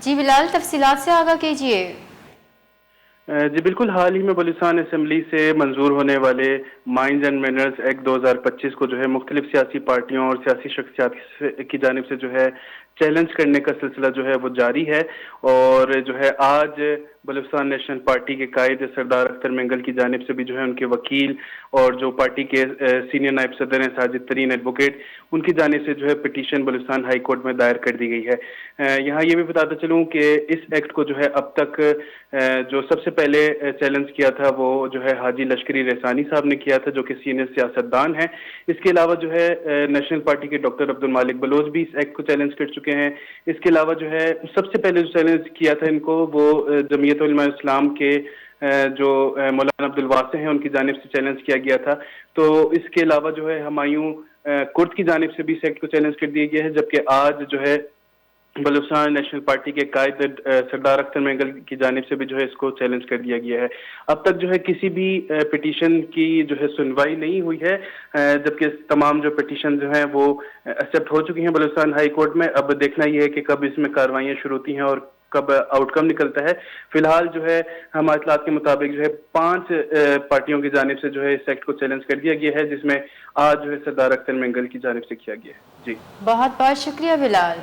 جی بلال، تفصیلات سے آگاہ کیجیے۔ جی بالکل، حال ہی میں بلوچستان اسمبلی سے منظور ہونے والے مائنز اینڈ منرلز ایکٹ 2025 کو جو ہے مختلف سیاسی پارٹیوں اور سیاسی شخصیات کی جانب سے جو ہے چیلنج کرنے کا سلسلہ جو ہے وہ جاری ہے، اور جو ہے آج بلوچستان نیشنل پارٹی کے قائد سردار اختر مینگل کی جانب سے بھی جو ہے ان کے وکیل اور جو پارٹی کے سینئر نائب صدر ہیں ساجد ترین ایڈوکیٹ، ان کی جانب سے جو ہے پٹیشن بلوچستان ہائی کورٹ میں دائر کر دی گئی ہے۔ یہاں یہ بھی بتاتا چلوں کہ اس ایکٹ کو جو ہے اب تک جو سب سے پہلے چیلنج کیا تھا وہ جو ہے حاجی لشکری رحسانی صاحب نے کیا تھا، جو کہ سینئر سیاستدان ہیں۔ اس کے علاوہ جو ہے نیشنل پارٹی کے ڈاکٹر عبد المالک بلوچ بھی اس ایکٹ کو چیلنج کر چکے ہیں۔ اس کے علاوہ جو ہے سب سے پہلے جو چیلنج کیا تھا ان کو وہ جمعیت علماء اسلام کے جو مولانا عبد الواسع ہیں ان کی جانب سے چیلنج کیا گیا تھا۔ تو اس کے علاوہ جو ہے ہمایوں کرد کی جانب سے بھی اس ایکٹ کو چیلنج کر دیا گیا ہے، جبکہ آج جو ہے بلوچستان نیشنل پارٹی کے قائد سردار اختر مینگل کی جانب سے بھی جو ہے اس کو چیلنج کر دیا گیا ہے۔ اب تک جو ہے کسی بھی پٹیشن کی جو ہے سنوائی نہیں ہوئی ہے، جبکہ تمام جو پٹیشن جو ہیں وہ ایکسیپٹ ہو چکی ہیں بلوچستان ہائی کورٹ میں۔ اب دیکھنا یہ ہے کہ کب اس میں کاروائیاں شروع ہوتی ہیں اور کب آؤٹ کم نکلتا ہے۔ فی الحال جو ہے ہمارے اطلاعات کے مطابق جو ہے 5 پارٹیوں کی جانب سے جو ہے اس ایکٹ کو چیلنج کر دیا گیا ہے، جس میں آج جو ہے سردار اختر مینگل کی جانب سے کیا گیا ہے۔ جی بہت بہت شکریہ بلال۔